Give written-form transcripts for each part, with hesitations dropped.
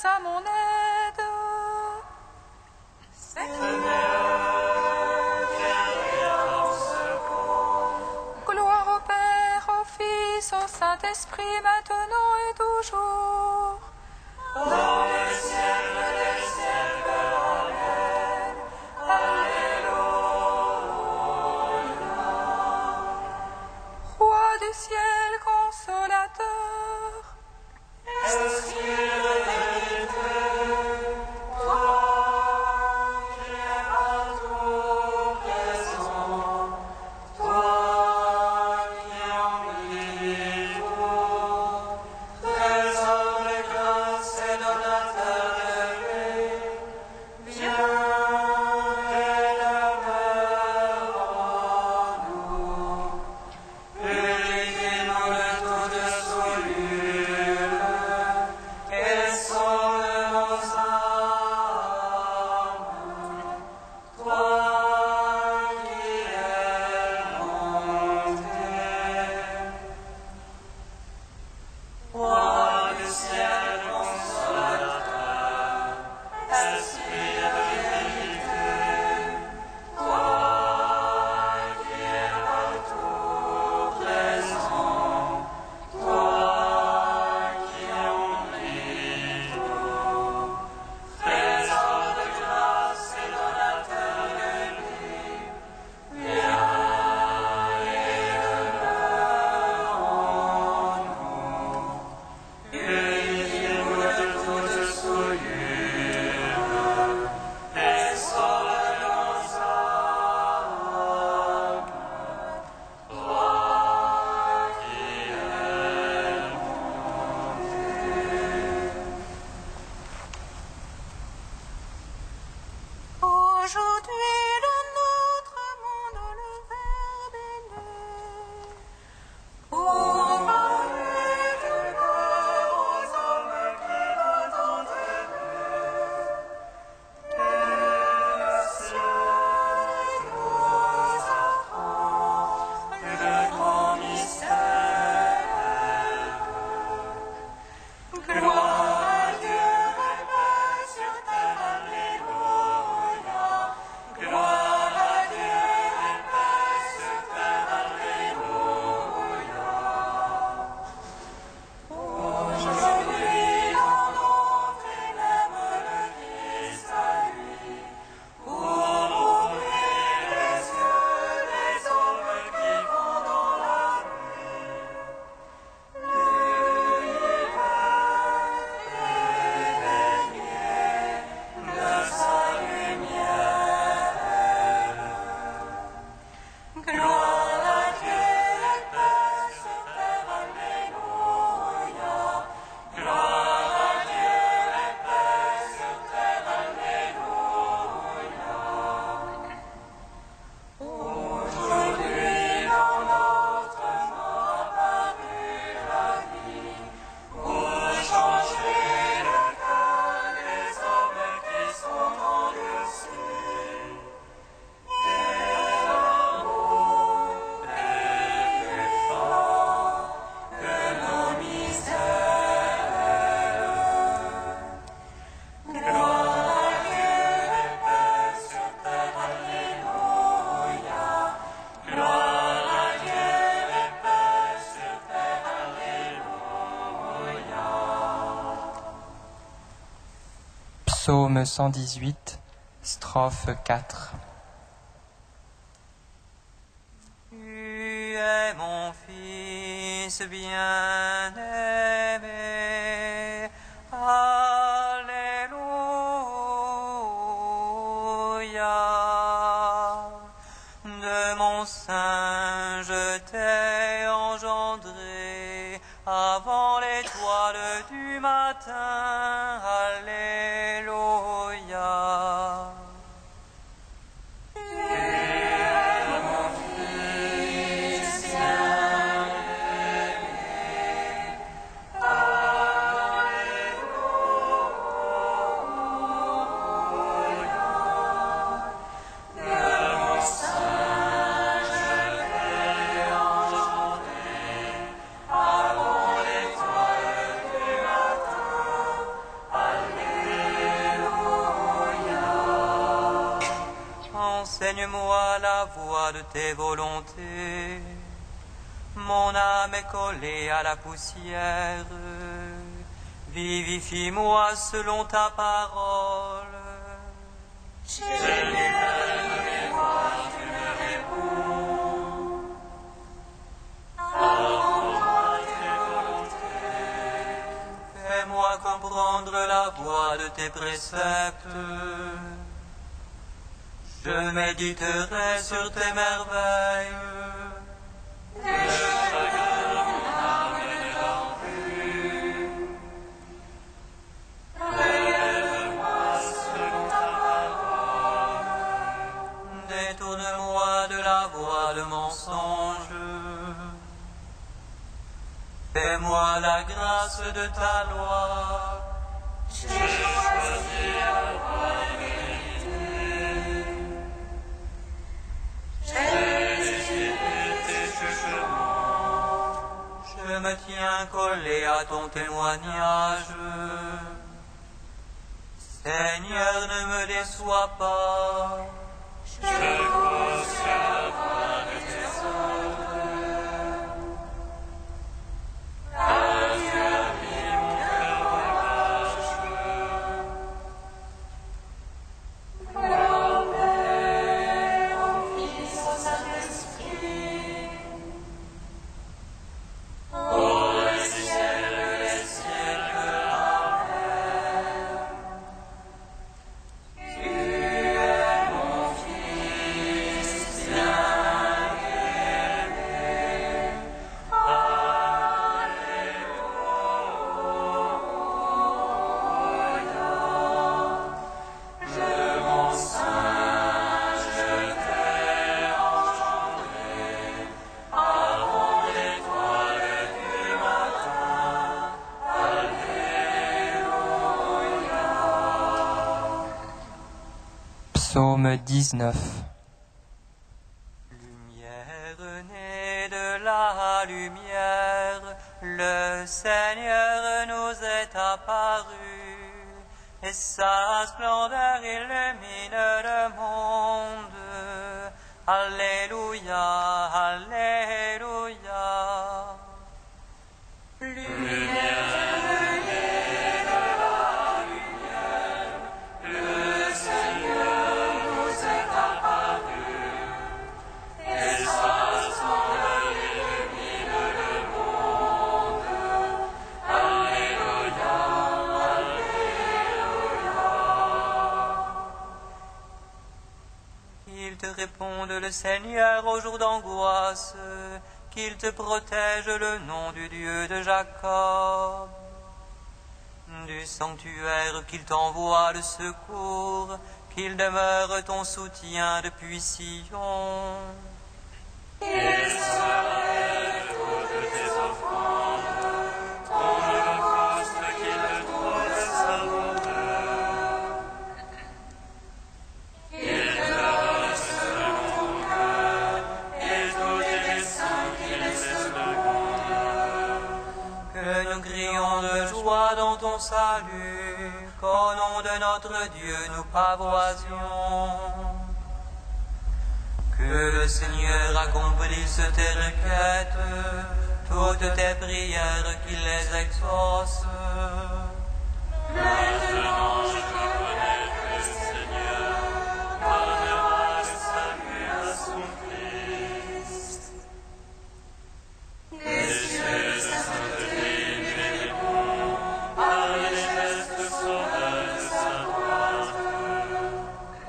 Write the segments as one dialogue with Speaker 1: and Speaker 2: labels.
Speaker 1: grâce à mon aide. Gloire au Père, au Fils, au Saint-Esprit, maintenant et toujours.
Speaker 2: Dans les siècles des siècles, Amen. Alléluia.
Speaker 1: Roi du ciel, consolateur,
Speaker 2: Esprit de vérité, toi qui es partout présent, toi qui embellis tout, trésor de grâce et donateur de vie, viens et demeure en nous. Purifiez-nous de toute souillure et sauve nos âmes. Toi qui es monté, Roi du ciel consolateur, Esprit de vérité, toi qui es partout présent, toi qui embellis tout, trésor de grâce et donateur de vie, viens et demeure en nous. Purifiez-nous de toute souillure et sauve nos âmes. Toi qui es
Speaker 1: aujourd'hui de notre monde le Verbe est né. Pour parler du cœur aux hommes qui l'ont entendu, le ciel nous apprend le grand mystère. Gloire à Dieu, paix sur terre, alléluia. Gloire à Dieu, paix sur terre, alléluia. Aujourd'hui, dans notre élève le Christ à lui, pour ouvrir les yeux des hommes qui vont dans la nuit. De sa lumière. Gloire à Dieu et paix sur terre, alléluia. Gloire à Dieu et paix sur terre, alléluia. Aujourd'hui dans notre mort apparut la vie, pour changer le cœur des hommes qui sont endurcis. Et l'amour est plus fort que nos misères. Gloire à Dieu et paix sur terre, alléluia. Gloire à Dieu et paix sur terre, alléluia.
Speaker 3: Psaume 118, strophe 4.
Speaker 2: Tu es mon fils bien-aimé, alléluia. De mon sein je t'ai engendré, avant l'étoile du matin, alléluia. tes volontés. Mon âme est collée à la poussière. Vivifie-moi selon ta parole. Fais-moi comprendre la voie de tes préceptes. Je méditerai sur tes merveilles. Détourne-moi de la voie de mensonge. Fais-moi la grâce de ta loi. Je me tiens collé à ton témoignage. Seigneur, ne me déçois pas.
Speaker 3: Psaume 19.
Speaker 2: Lumière née de la lumière, le Seigneur nous est apparu, et sa splendeur illumine le monde. Alléluia, Alléluia. Qu'il te réponde le Seigneur au jour d'angoisse, qu'il te protège le nom du Dieu de Jacob. Du sanctuaire qu'il t'envoie le secours, qu'il demeure ton soutien depuis Sion. Que nous crions de joie dans ton salut, qu'au nom de notre Dieu nous pavoisions. Que le Seigneur accomplisse tes requêtes, toutes tes prières qu'il les exauce. Maintenant je reconnais que le Seigneur donnera le salut à son Christ. Les cieux de sainteté lui répondent par les gestes sauveurs de sa droite.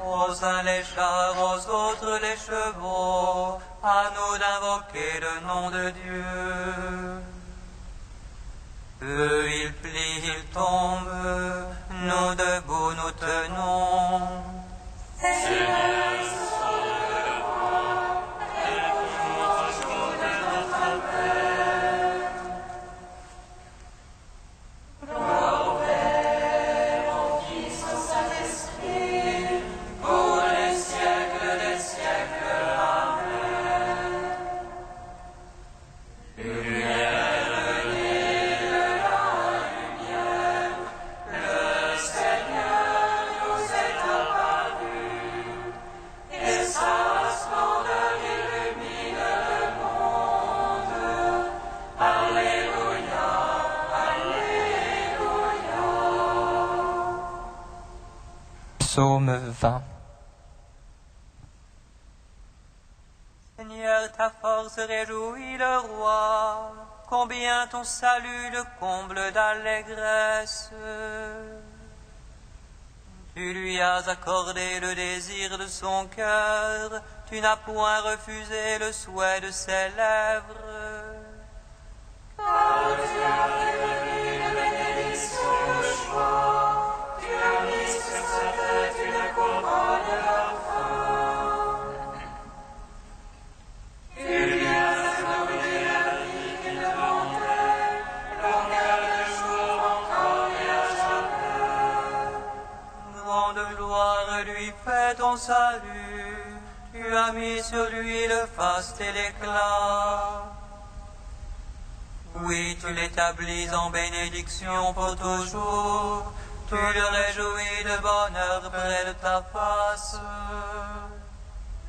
Speaker 2: Aux uns les chars, aux autres les chevaux, à nous d'invoquer le nom de Dieu. Eux ils plient, ils tombent, nous debout nous tenons. Seigneur, sauve le roi, réponds au jour de notre appel. Gloire au Père, au Fils, au Saint-Esprit, pour les siècles des siècles. Amen. Lumière née de la lumière, le Seigneur nous est apparu,
Speaker 3: Psaume 20.
Speaker 2: Seigneur, ta force réjouit le roi, combien ton salut le comble d'allégresse. Tu lui as accordé le désir de son cœur, tu n'as point refusé le souhait de ses lèvres.
Speaker 1: Car tu as révélé une bénédiction de choix, tu as mis sur sa tête une couronne d'or. Tu lui as accordé la vie qu'il demandait, longueur de jour encore et à jamais.
Speaker 2: Grande gloire lui fait ton salut, tu as mis sur lui le faste et l'éclat. Oui, tu l'établis en bénédiction pour toujours, tu le réjouis de bonheur près de ta face.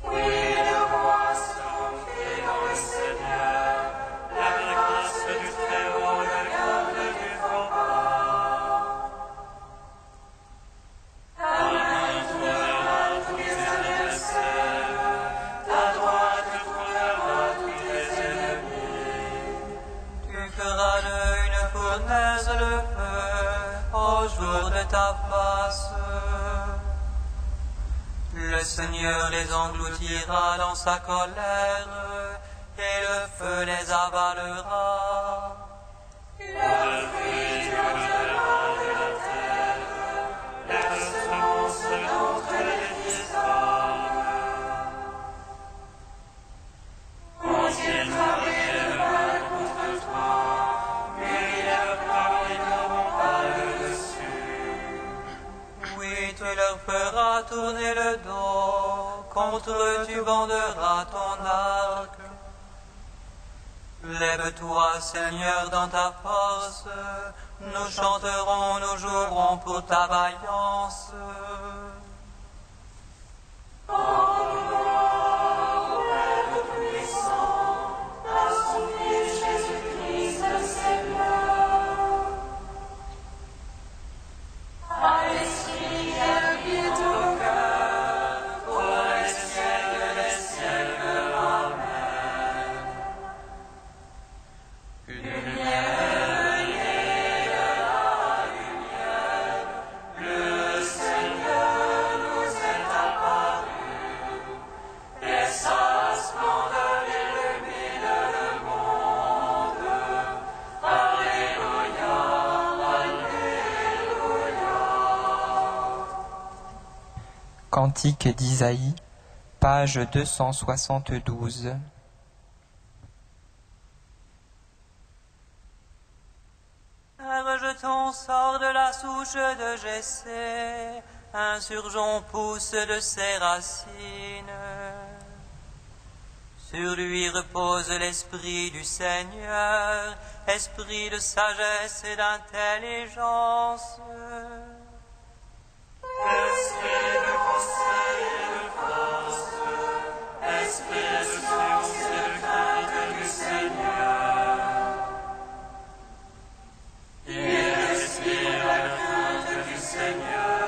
Speaker 1: Oui, le roi se confie dans le Seigneur, la grâce du Très-Haut le garde du faux pas. Ta main trouvera tous tes adversaires, ta droite trouvera tous tes ennemis.
Speaker 2: Tu feras d'eux une fournaise de feu au jour de ta face. Le Seigneur les engloutira dans sa colère, et le feu les avalera.
Speaker 1: Le fruit durera de la terre, la semence d'entre les fils d'hommes. On tiendra le mal contre toi, mais leurs paroles n'auront pas le dessus.
Speaker 2: Oui, tu leur feras tourner le dos, contre eux tu banderas ton arc. Lève-toi, Seigneur, dans ta force, nous chanterons, nous jouerons pour ta vaillance.
Speaker 3: Cantique d'Isaïe, page 272.
Speaker 2: Un rejeton sort de la souche de Jessé, un surgeon pousse de ses racines. Sur lui repose l'esprit du Seigneur, esprit de sagesse et d'intelligence.
Speaker 1: Esprit de conseil et de force, esprit de science et de crainte du Seigneur. Il respire la crainte du Seigneur,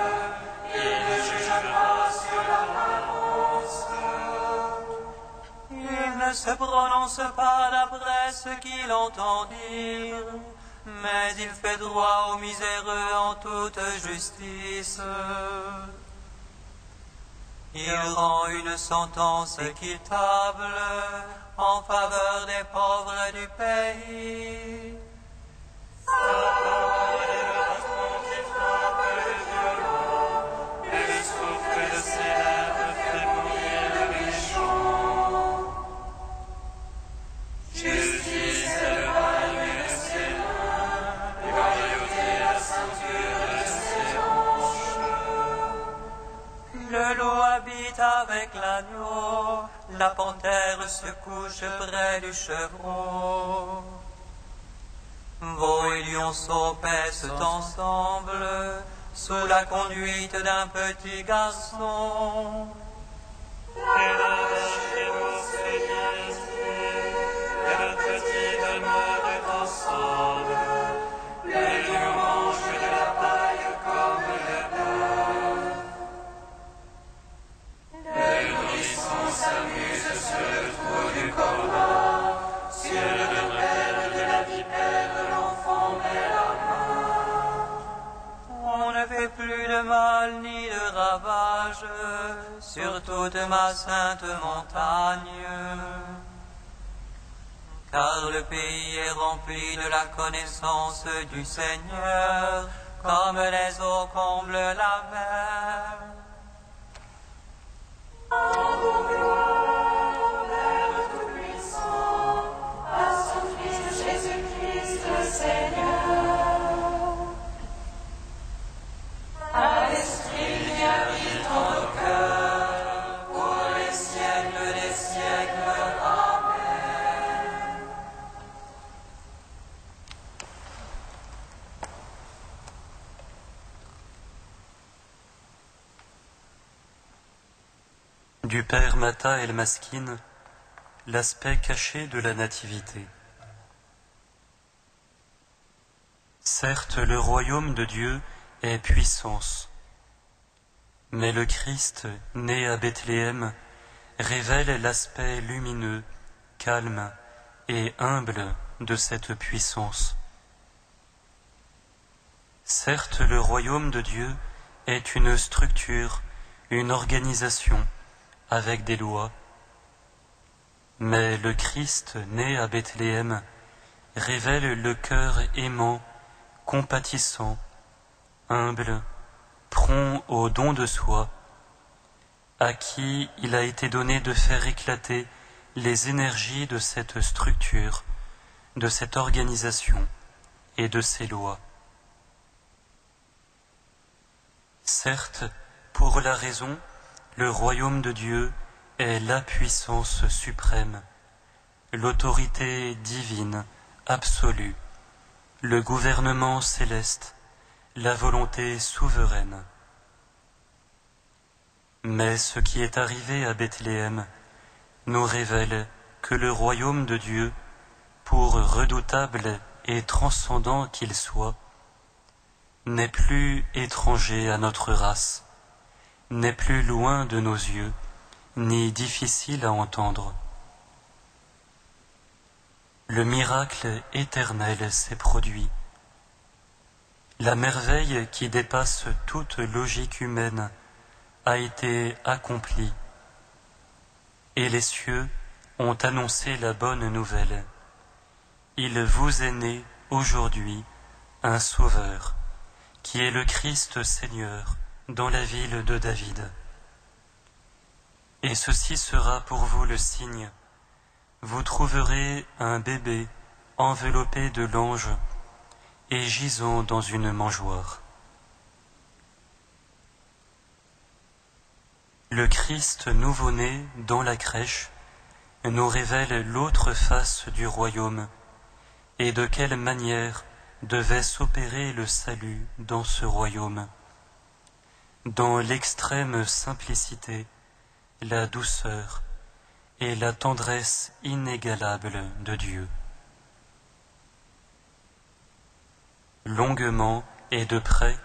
Speaker 1: il ne juge pas sur l'apparence.
Speaker 2: Il ne se prononce pas d'après ce qu'il entend dire, mais il fait droit aux miséreux en toute justice. Il rend une sentence équitable en faveur des pauvres du pays.
Speaker 1: Sa parole est le bâton qui frappe le violent, et le souffle de ses lèvres fait mourir le méchant. Justice est le bagne de ses mains, loyauté la ceinture de ses hanches.
Speaker 2: Le loup habite avec l'agneau, la panthère se couche près du chevreau. Veau et lionceau paissent ensemble, sous la conduite d'un petit garçon.
Speaker 1: Et la vache et l'eau se dispute, et le petit demeure ensemble. Les lions mangent de la paille comme le beurre.
Speaker 2: toute ma sainte montagne. Car le pays est rempli de la connaissance du Seigneur, comme les eaux comblent la mer.
Speaker 4: Du Père Mattha El Maskin, l'aspect caché de la Nativité. Certes, le royaume de Dieu est puissance, mais le Christ, né à Bethléem, révèle l'aspect lumineux, calme et humble de cette puissance. Certes, le royaume de Dieu est une structure, une organisation, avec des lois. Mais le Christ, né à Bethléem, révèle le cœur aimant, compatissant, humble, prompt au don de soi, à qui il a été donné de faire éclater les énergies de cette structure, de cette organisation et de ses lois. Certes, pour la raison, le royaume de Dieu est la puissance suprême, l'autorité divine, absolue, le gouvernement céleste, la volonté souveraine. Mais ce qui est arrivé à Bethléem nous révèle que le royaume de Dieu, pour redoutable et transcendant qu'il soit, n'est plus étranger à notre race, n'est plus loin de nos yeux, ni difficile à entendre. Le miracle éternel s'est produit. La merveille qui dépasse toute logique humaine a été accomplie, et les cieux ont annoncé la bonne nouvelle. Il vous est né aujourd'hui un Sauveur, qui est le Christ Seigneur, dans la ville de David. Et ceci sera pour vous le signe. Vous trouverez un bébé enveloppé de langes et gisant dans une mangeoire. Le Christ nouveau-né dans la crèche nous révèle l'autre face du royaume et de quelle manière devait s'opérer le salut dans ce royaume. Dans l'extrême simplicité, la douceur et la tendresse inégalable de Dieu. Longuement et de près,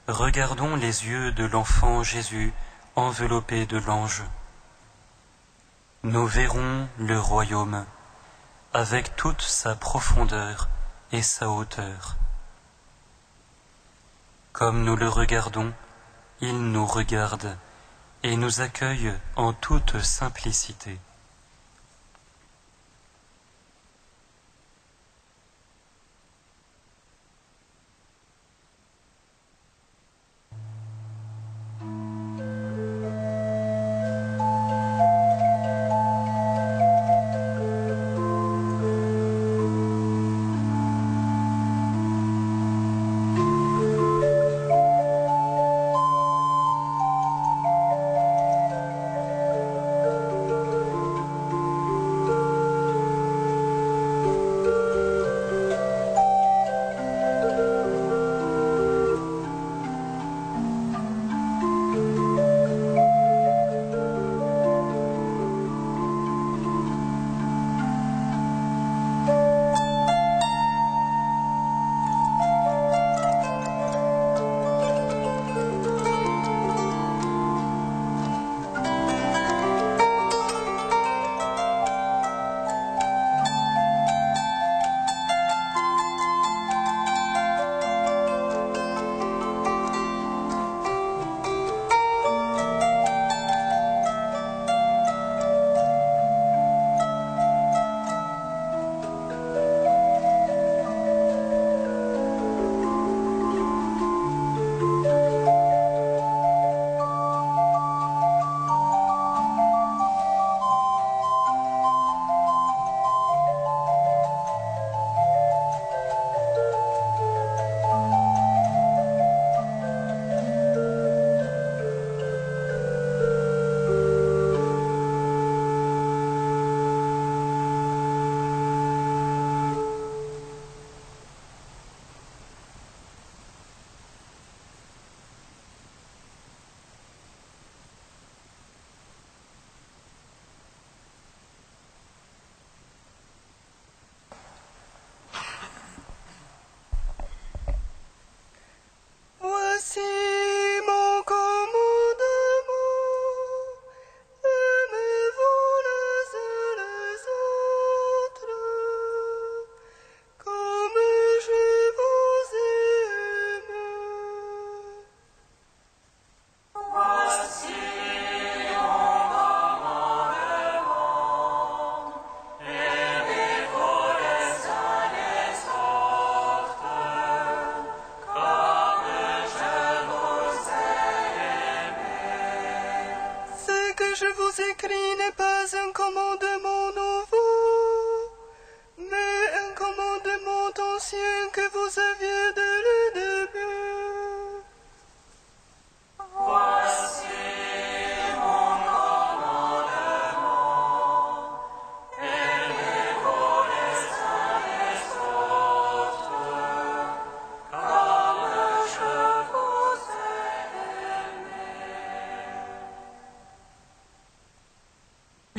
Speaker 4: regardons les yeux de l'enfant Jésus enveloppé de l'ange. Nous verrons le royaume avec toute sa profondeur et sa hauteur. Comme nous le regardons, il nous regarde et nous accueille en toute simplicité.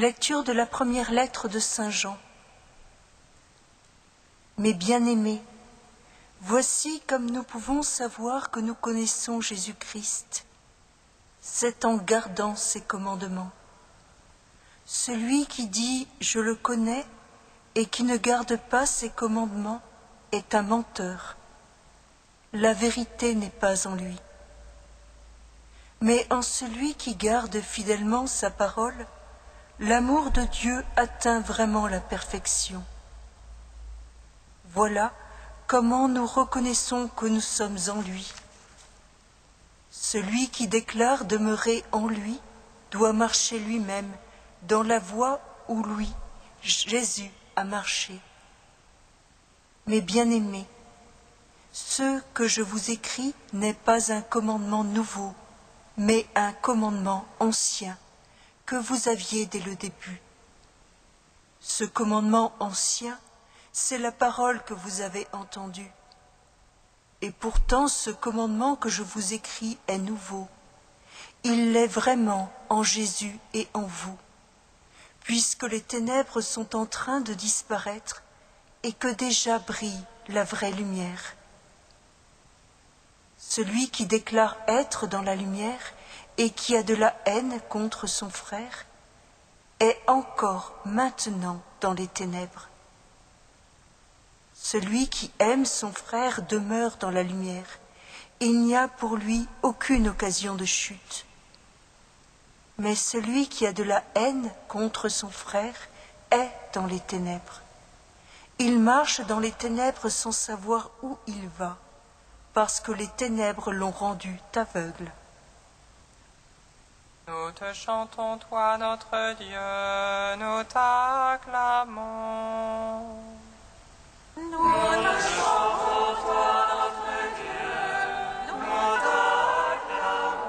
Speaker 5: Lecture de la première lettre de Saint Jean. Mes bien-aimés, voici comme nous pouvons savoir que nous connaissons Jésus-Christ. C'est en gardant ses commandements. Celui qui dit « je le connais » et qui ne garde pas ses commandements est un menteur. La vérité n'est pas en lui. Mais en celui qui garde fidèlement sa parole, l'amour de Dieu atteint vraiment la perfection. Voilà comment nous reconnaissons que nous sommes en lui. Celui qui déclare demeurer en lui doit marcher lui-même dans la voie où lui, Jésus, a marché. Mes bien-aimés, ce que je vous écris n'est pas un commandement nouveau, mais un commandement ancien que vous aviez dès le début. Ce commandement ancien, c'est la parole que vous avez entendue. Et pourtant, ce commandement que je vous écris est nouveau. Il l'est vraiment en Jésus et en vous, puisque les ténèbres sont en train de disparaître et que déjà brille la vraie lumière. Celui qui déclare être dans la lumière et qui a de la haine contre son frère est encore maintenant dans les ténèbres. Celui qui aime son frère demeure dans la lumière. Il n'y a pour lui aucune occasion de chute. Mais celui qui a de la haine contre son frère est dans les ténèbres. Il marche dans les ténèbres sans savoir où il va, parce que les ténèbres l'ont rendu aveugle.
Speaker 2: Nous te chantons, toi notre Dieu, nous t'acclamons.
Speaker 1: Nous te chantons, toi notre Dieu, nous t'acclamons.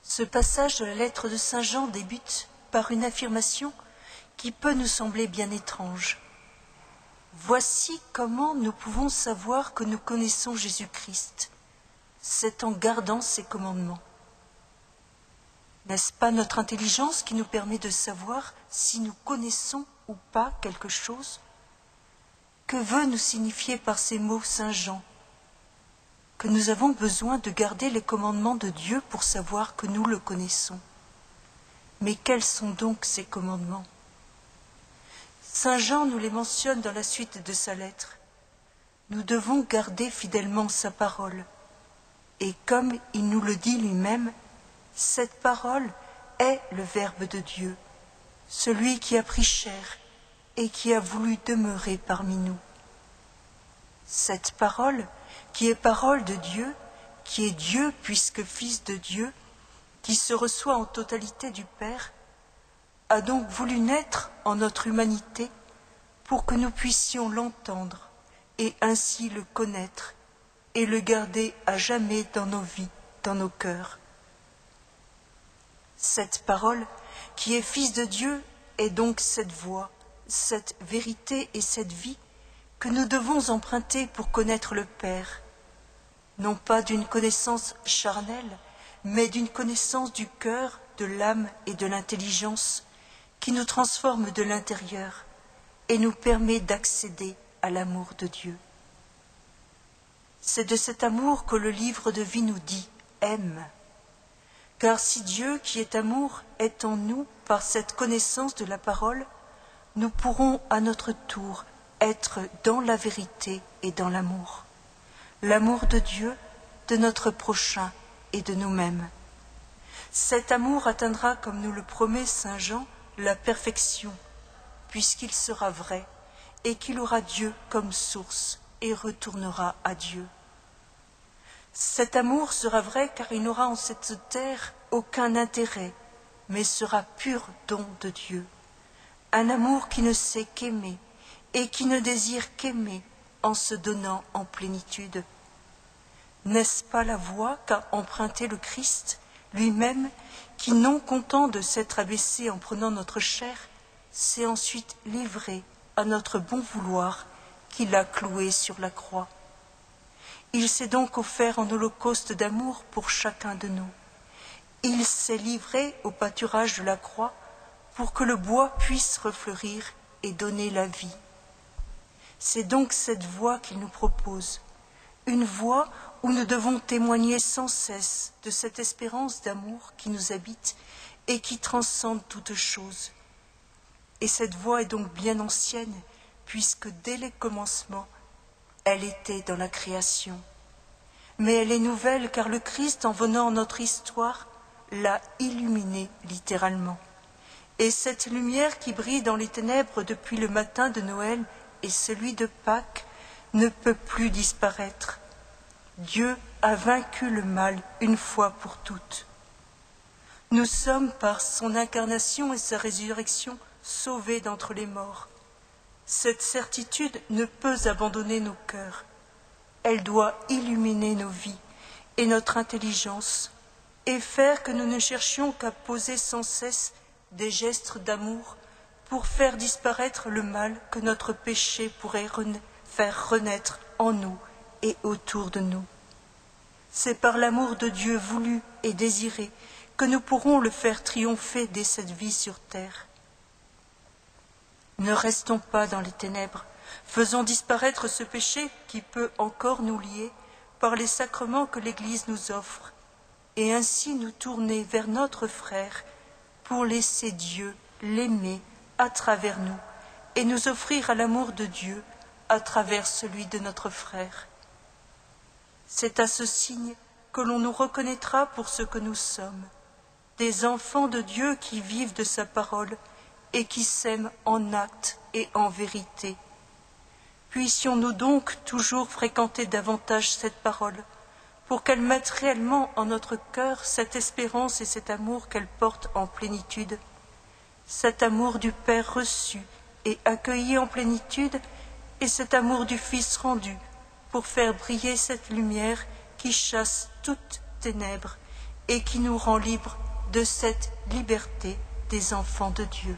Speaker 5: Ce passage de la lettre de Saint Jean débute par une affirmation qui peut nous sembler bien étrange. Voici comment nous pouvons savoir que nous connaissons Jésus-Christ. C'est en gardant ses commandements. N'est-ce pas notre intelligence qui nous permet de savoir si nous connaissons ou pas quelque chose? Que veut nous signifier par ces mots Saint Jean? Que nous avons besoin de garder les commandements de Dieu pour savoir que nous le connaissons. Mais quels sont donc ces commandements? Saint Jean nous les mentionne dans la suite de sa lettre. Nous devons garder fidèlement sa parole. Et comme il nous le dit lui-même, cette parole est le Verbe de Dieu, celui qui a pris chair et qui a voulu demeurer parmi nous. Cette parole, qui est parole de Dieu, qui est Dieu puisque Fils de Dieu, qui se reçoit en totalité du Père, a donc voulu naître en notre humanité pour que nous puissions l'entendre et ainsi le connaître et le garder à jamais dans nos vies, dans nos cœurs. Cette parole, qui est Fils de Dieu, est donc cette voie, cette vérité et cette vie que nous devons emprunter pour connaître le Père, non pas d'une connaissance charnelle, mais d'une connaissance du cœur, de l'âme et de l'intelligence, qui nous transforme de l'intérieur et nous permet d'accéder à l'amour de Dieu. C'est de cet amour que le livre de vie nous dit « aime ». Car si Dieu, qui est amour, est en nous par cette connaissance de la parole, nous pourrons à notre tour être dans la vérité et dans l'amour. L'amour de Dieu, de notre prochain et de nous-mêmes. Cet amour atteindra, comme nous le promet Saint Jean, la perfection, puisqu'il sera vrai et qu'il aura Dieu comme source et retournera à Dieu. Cet amour sera vrai car il n'aura en cette terre aucun intérêt, mais sera pur don de Dieu. Un amour qui ne sait qu'aimer et qui ne désire qu'aimer en se donnant en plénitude. N'est-ce pas la voie qu'a empruntée le Christ, lui-même, qui, non content de s'être abaissé en prenant notre chair, s'est ensuite livré à notre bon vouloir, qu'il a cloué sur la croix. Il s'est donc offert en holocauste d'amour pour chacun de nous. Il s'est livré au pâturage de la croix pour que le bois puisse refleurir et donner la vie. C'est donc cette voie qu'il nous propose, une voie où nous devons témoigner sans cesse de cette espérance d'amour qui nous habite et qui transcende toute chose. Et cette voie est donc bien ancienne, puisque dès les commencements, elle était dans la création. Mais elle est nouvelle car le Christ, en venant en notre histoire, l'a illuminée littéralement. Et cette lumière qui brille dans les ténèbres depuis le matin de Noël et celui de Pâques ne peut plus disparaître. Dieu a vaincu le mal une fois pour toutes. Nous sommes, par son incarnation et sa résurrection, sauvés d'entre les morts. Cette certitude ne peut abandonner nos cœurs. Elle doit illuminer nos vies et notre intelligence et faire que nous ne cherchions qu'à poser sans cesse des gestes d'amour pour faire disparaître le mal que notre péché pourrait faire renaître en nous et autour de nous. C'est par l'amour de Dieu voulu et désiré que nous pourrons le faire triompher dès cette vie sur terre. Ne restons pas dans les ténèbres, faisons disparaître ce péché qui peut encore nous lier par les sacrements que l'Église nous offre, et ainsi nous tourner vers notre frère pour laisser Dieu l'aimer à travers nous et nous offrir à l'amour de Dieu à travers celui de notre frère. C'est à ce signe que l'on nous reconnaîtra pour ce que nous sommes, des enfants de Dieu qui vivent de sa parole et qui s'aiment en acte et en vérité. Puissions-nous donc toujours fréquenter davantage cette parole, pour qu'elle mette réellement en notre cœur cette espérance et cet amour qu'elle porte en plénitude, cet amour du Père reçu et accueilli en plénitude, et cet amour du Fils rendu, pour faire briller cette lumière qui chasse toutes ténèbres et qui nous rend libres de cette liberté des enfants de Dieu.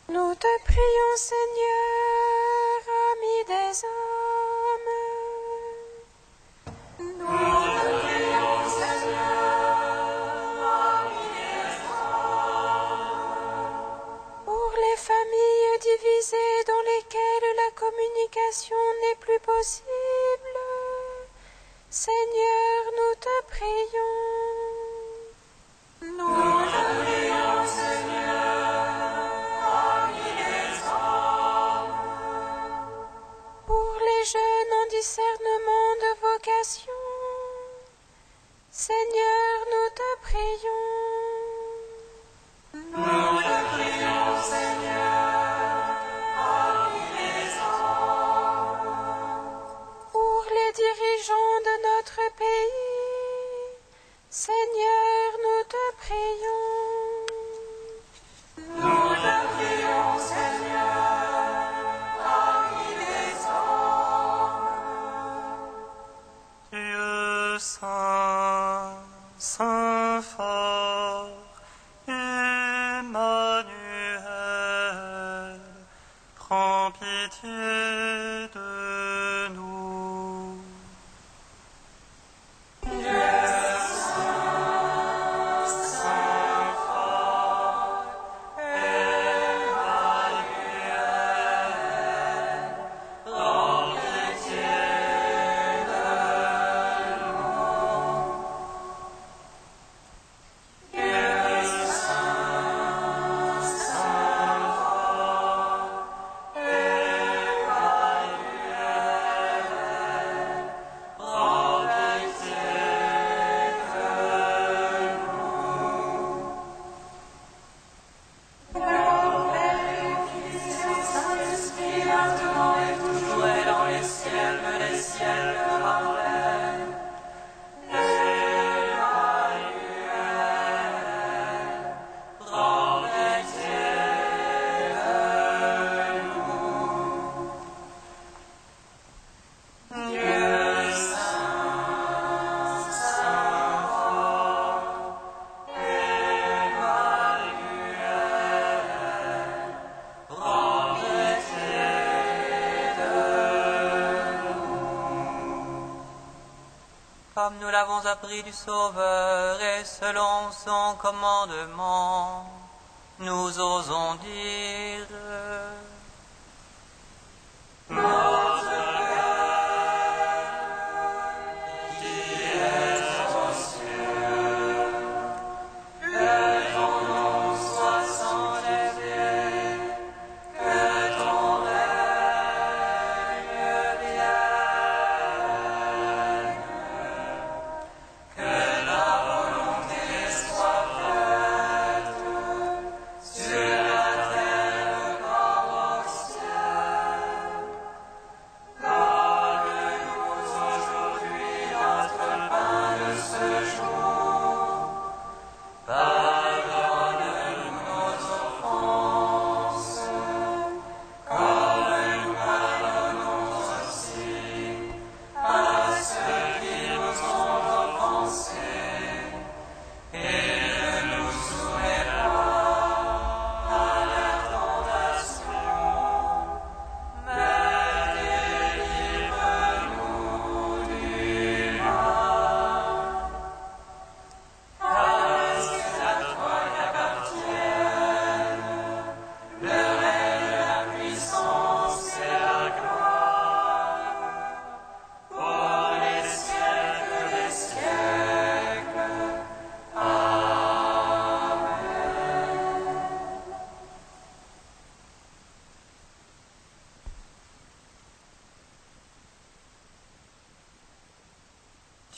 Speaker 1: Nous te prions, Seigneur.
Speaker 6: Seigneur, nous te prions.
Speaker 1: Nous te prions, Seigneur, parmi les hommes.
Speaker 6: Pour les jeunes en discernement de vocation, Seigneur, nous te prions.
Speaker 1: Nous te prions, Seigneur, parmi les hommes.
Speaker 6: Pour les dirigeants de notre pays, Seigneur, nous te prions.
Speaker 1: Nous te prions, Seigneur, parmi les hommes.
Speaker 4: Dieu saint, saint fort, Emmanuel, prends pitié de nous.
Speaker 2: Comme nous l'avons appris du Sauveur et selon son commandement, nous osons dire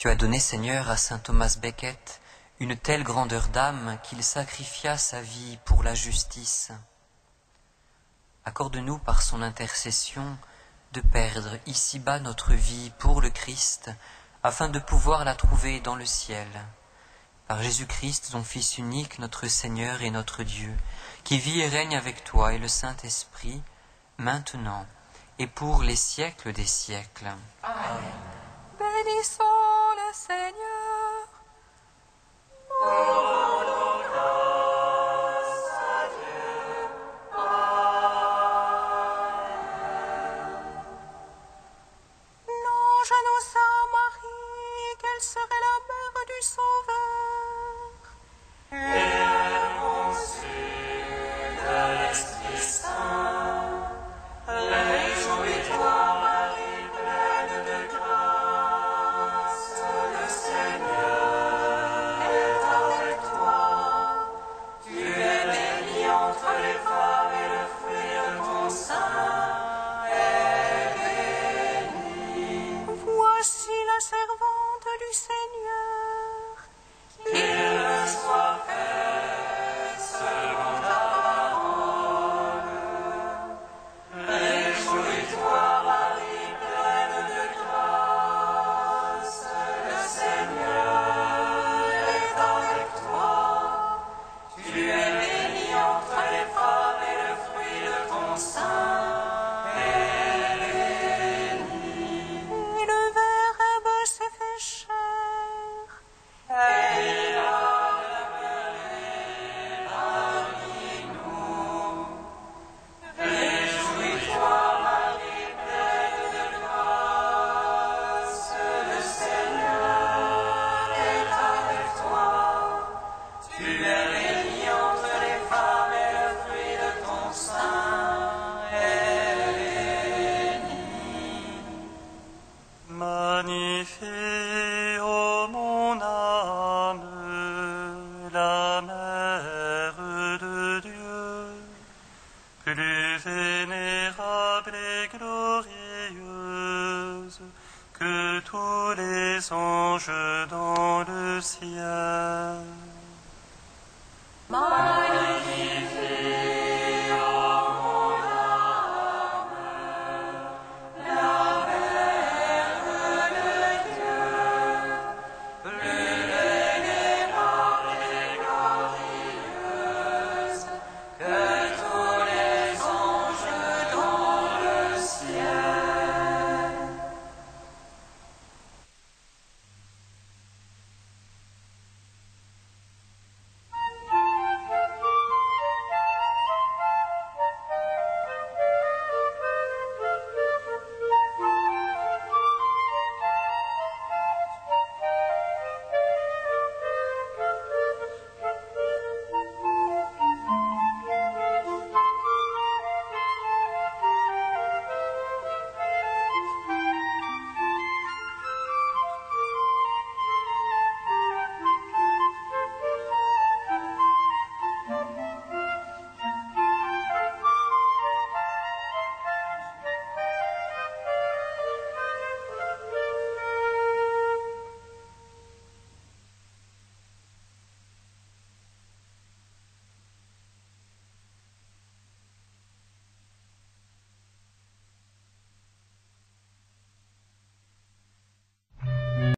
Speaker 7: Tu as donné, Seigneur, à saint Thomas Becket une telle grandeur d'âme qu'il sacrifia sa vie pour la justice. Accorde-nous par son intercession de perdre ici-bas notre vie pour le Christ, afin de pouvoir la trouver dans le ciel. Par Jésus-Christ, ton Fils unique, notre Seigneur et notre Dieu, qui vit et règne avec toi et le Saint-Esprit, maintenant et pour les siècles des siècles.
Speaker 6: Amen. Bénissons le Seigneur. Louange à nous, Saint Marie, qu'elle serait la mère du Sauveur.
Speaker 1: Et conçue de l'Esprit Saint, réjouis-toi, Marie, pleine de grâce.
Speaker 4: Magnifie, ô mon âme, la mère de Dieu, plus vénérable et glorieuse que tous les anges dans le ciel.
Speaker 1: Magnifique.